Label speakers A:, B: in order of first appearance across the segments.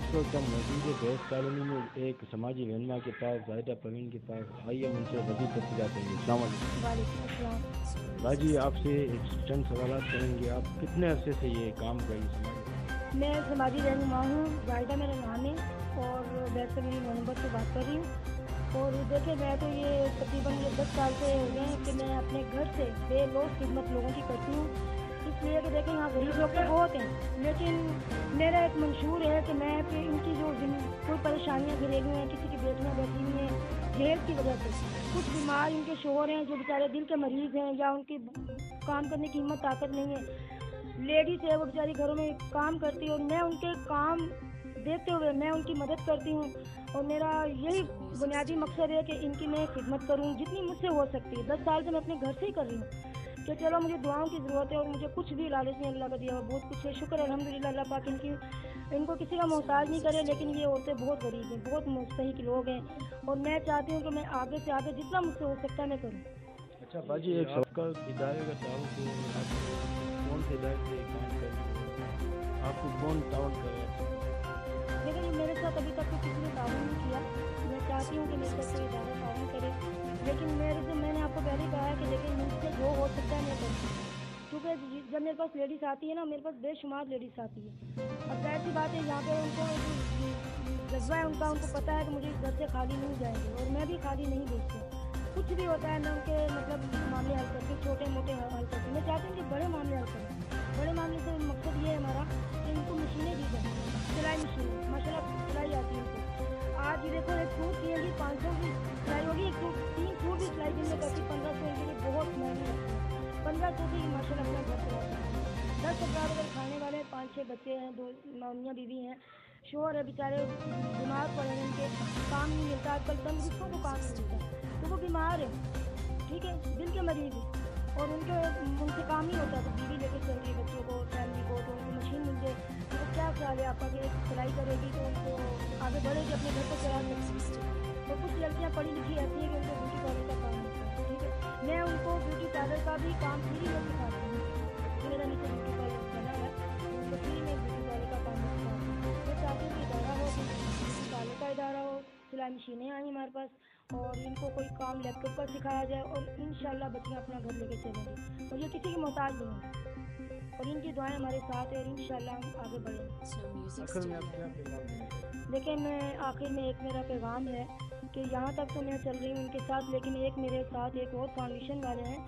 A: اس وقت ہم موجود ہے بیس کالونی میں ایک سماجی رہنما کے پاس زاہدہ پروین کے پاس، آئیے ہم ان سے مزید تفصیلات کریں گے۔ السلام علیکم۔
B: وعلیکم السلام۔
A: باجی آپ سے ایک چند سوالات کریں گے، آپ کتنے عرصے سے یہ کام کر رہی سماجی؟
B: میں سماجی رہنما ہوں، زاہدہ میرا نام ہے اور بیس کالونی 9 نمبر سے بات کر رہی ہوں۔ اور دیکھیں میں تو یہ تقریباً 10 سال سے ہو گئے ہیں کہ میں اپنے گھر سے بے لوگ خدمت لوگوں کی کرتی ہوں، اس لیے کہ دیکھیں یہاں غریب لوگ تو بہت ہیں، لیکن میرا ایک منشور ہے کہ میں کہ ان کی جو کوئی پریشانیاں گھریلو ہیں، کسی کی بیٹیاں بیٹھی ہوئی ہیں ہیلتھ کی وجہ سے، کچھ بیمار ان کے شوہر ہیں جو بیچارے دل کے مریض ہیں یا ان کی کام کرنے کی ہمت طاقت نہیں ہے، لیڈیز ہے وہ بیچاری گھروں میں کام کرتی ہے اور میں ان کے کام دیکھتے ہوئے میں ان کی مدد کرتی ہوں، اور میرا یہی بنیادی مقصد ہے کہ ان کی میں خدمت کروں جتنی مجھ سے ہو سکتی ہے۔ 10 سال سے میں اپنے گھر سے ہی کر رہی ہوں کہ چلو مجھے دعاؤں کی ضرورت ہے اور مجھے کچھ بھی لالچ نہیں، اللہ کا دیا ہوا بہت کچھ ہے، شکر ہے الحمدللہ اللہ پاک ان کو کسی کا محتاج نہیں کرے، لیکن یہ عورتیں بہت غریب ہیں، بہت مستحق لوگ ہیں، اور میں چاہتی ہوں کہ میں آگے سے آگے جتنا مجھ سے ہو سکتا ہے میں کروں۔
A: اچھا باجی، ایک آپ کا ادارے کا تعاون ہے، آپ کون سے ادارے سے کام کر رہے ہیں؟ آپ کو کون تعاون کر رہا ہے؟
B: لیکن میرے ساتھ ابھی تک تو کسی نے تعاون نہیں کیا، میں چاہتی ہوں کہ میرے ساتھ کوئی ادارہ تعاون کرے، لیکن میں نے آپ کو پہلے کہا ہے کہ لیکن مجھ سے جو ہو سکتا ہے میں کروں، کیونکہ جب میرے پاس لیڈیز آتی ہے نا، میرے پاس بے شمار لیڈیز آتی ہے، اب ظاہر سی بات ہے یہاں پہ ان کو جذبہ ہے ان کو پتہ ہے کہ مجھے اس گھر سے خالی نہیں جائیں گے، اور میں بھی خالی نہیں بھیجتی، کچھ بھی ہوتا ہے میں ان کے مطلب معاملے حل کرتی ہوں، چھوٹے موٹے حل کرتی ہوں، میں چاہتی ہوں کہ بڑے معاملے حل کریں، بڑے معاملے سے مقصد یہ ہے ہمارا کہ ان کو مشینیں دی جائیں، سلائی مشین ماشاء اللہ سلائی آتی ہے ان کو، آج یہ دیکھو ایک سوٹ سیے گی 500 کی سلائی ہوگی، ایک سوٹ 3 سوٹ بھی سلائی دن میں کرتی 1500 کے لیے بہت مہنگی لگتی ہے، 1500 سے ماشاء اللہ اپنا گھر چلا سکتی ہے، 10 افراد اگر کھانے والے 5-6 بچے ہیں، 2 میاں بیوی ہیں، شوہر ہے بیچارے بیمار پڑے ہیں، ان کے کام نہیں ملتا، آج کل تندرستوں کو کام نہیں ملتا تو وہ بیمار ہے، ٹھیک ہے، دل کے مریض ہے اور ان سے کام نہیں ہوتا، تو بیوی لے کے چل رہی ہے بچوں کو فیملی کو، تو ان کو مشین مل جائے تو کیا خیال ہے آپ کا کہ ایک سلائی کرے گی تو ان کو آگے بڑھے گی، اپنے گھر کو چلا سکتی ہے، تو کچھ لڑکیاں پڑھی لکھی ایسی ہیں کہ ان کو بیوٹی پارلر کا کام ہوتا ہے، ٹھیک ہے، میں ان کو بیوٹی پارلر کا بھی کام فری میں سکھاتی ہوں، میرا نیچے بیوٹی پارلر بنا ہے تو ان کو فری میں بیوٹی پارلر کا کام بھی سکھاتی ہوں، میں چاہتی ہوں کہ ادارہ ہو بیوٹی پارلر کا ادارہ ہو، سلائی مشینیں آئیں ہمارے پاس اور ان کو کوئی کام لیپ ٹاپ پر سکھایا جائے اور انشاءاللہ بچیاں اپنا گھر لے کے چلیں گی اور یہ کسی کی محتاج نہیں ہوگی، اور ان کی دعائیں ہمارے ساتھ ہیں اور انشاءاللہ ہم آگے بڑھیں گے۔
A: آخر میں آپ کیا پیغام دینا چاہتے ہیں؟
B: لیکن میں آخر میں ایک میرا پیغام ہے کہ یہاں تک تو میں چل رہی ہوں ان کے ساتھ، لیکن ایک میرے ساتھ ایک اور فاؤنڈیشن والے ہیں،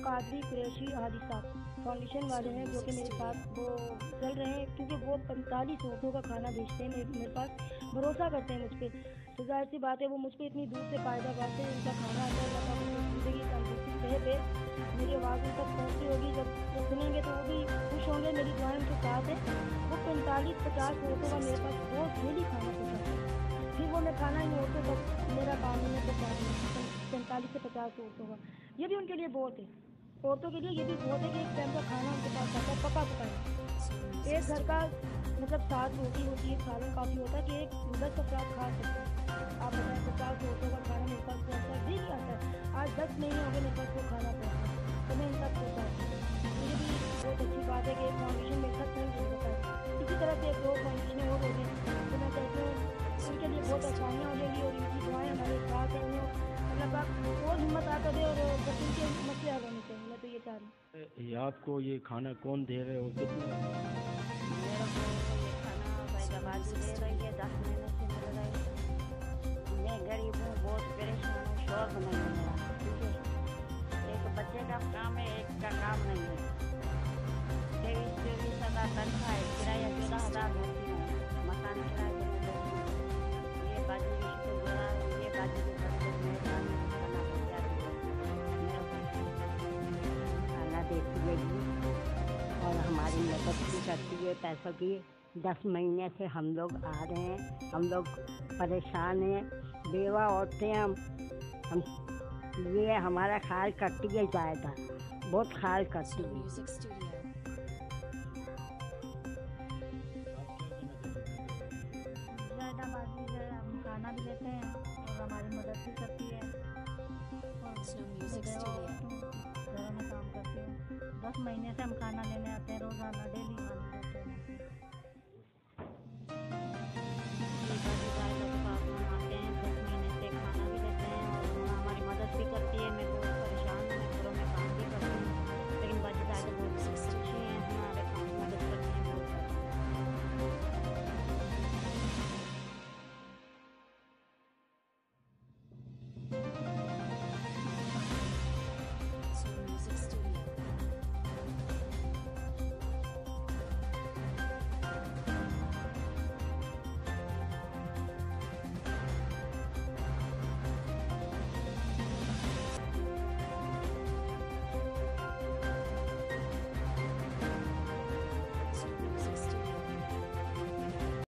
B: قادری قریشی ہادی صاحب فاؤنڈیشن والے ہیں جو کہ میرے ساتھ وہ چل رہے ہیں، کیونکہ وہ 45 عورتوں کا کھانا بیچتے ہیں، میرے پاس بھروسہ کرتے ہیں مجھ پہ، تو ظاہر سی بات ہے وہ مجھ پہ اتنی دور سے قاعدہ آباد سے ان کا کھانا آتا ہے، اللہ پاک ان کو زندگی تندرستی صحت دے، میری آواز ان تک پہنچتی ہوگی، جب وہ سنیں گے تو وہ بھی خوش ہوں گے، میری دعائیں ان کے ساتھ ہیں، وہ 45-50 عورتوں کا میرے پاس روز ڈیلی کھانا پہنچاتے ہیں، پھر وہ میں کھانا ان عورتوں تک میرا کام ہے میں پہنچاتی ہوں 45 سے 50 عورتوں کا، یہ بھی ان کے لیے بہت ہے، عورتوں کے لیے یہ بھی بہت ہے کہ ایک ٹائم کا کھانا ان کے پاس آتا ہے پکا پکایا، ایک گھر کا مطلب 7 روٹی ہوتی ہے، سالن کافی ہوتا ہے کہ ایک 10 افراد کھا سکتے ہیں، آپ بتائیں 50 عورتوں کا کھانا میرے پاس پہنچتا ہے، ڈیلی آتا ہے، آج 10 مہینے ہو گئے میرے پاس وہ کھانا پہنچتا ہے تو میں ان تک پہنچاتی ہوں، تو یہ بھی بہت اچھی بات ہے کہ ایک فاؤنڈیشن میرے ساتھ چل رہی ہے، اسی طرح سے ایک 2 فاؤنڈیشنیں اور ہو گئی تو میں کہتی ہوں ان کے لیے بہت آسانیاں ہو جائیں گی اور ان کی دعائیں ہمارے ساتھ ہیں، انہیں اللہ پاک اور ہمت آتا دے اور بس ان کے مسئلے حل ہونے چاہیے، میں تو یہ چاہ رہی ہوں۔
A: یہ آپ کو یہ کھانا کون دے رہے اور کتنے عرصے سے؟
C: میرے کو یہ کھانا زاہدہ باجی دے رہی ہے، 10 مہینے سے مل رہا ہے، میں غریب ہوں، بہت پریشان ہوں، شوق نہیں ہے میرا، ٹھیک ہے، ایک بچے کا کام ہے، ایک کا کام نہیں ہے، 23-24 ہزار تنخواہ ہے، کرایہ 14,000 بھرتی ہوں، مکان کرایہ میں دیتی ہوں، یہ باجی کی شکر گزار ہوں، یہ باجی کی بڑی بڑی مہربانی ہے، کھانا پہنچاتی ہے، میرے کو کھانا دیتی ہے گی اور ہماری مدد بھی کرتی ہے پیسوں کی، 10 مہینے سے ہم لوگ آ رہے ہیں، ہم لوگ پریشان ہیں، بیوہ عورتیں ہم یہ ہمارا خیال کرتی ہے، زیادہ بہت خیال کرتی ہے۔
B: زاہدہ باجی جو ہے ہم کھانا بھی لیتے ہیں اور ہماری مدد بھی کرتی ہے اور گھروں میں کام کرتی ہوں، 10 مہینے سے ہم کھانا لینے آتے ہیں روزانہ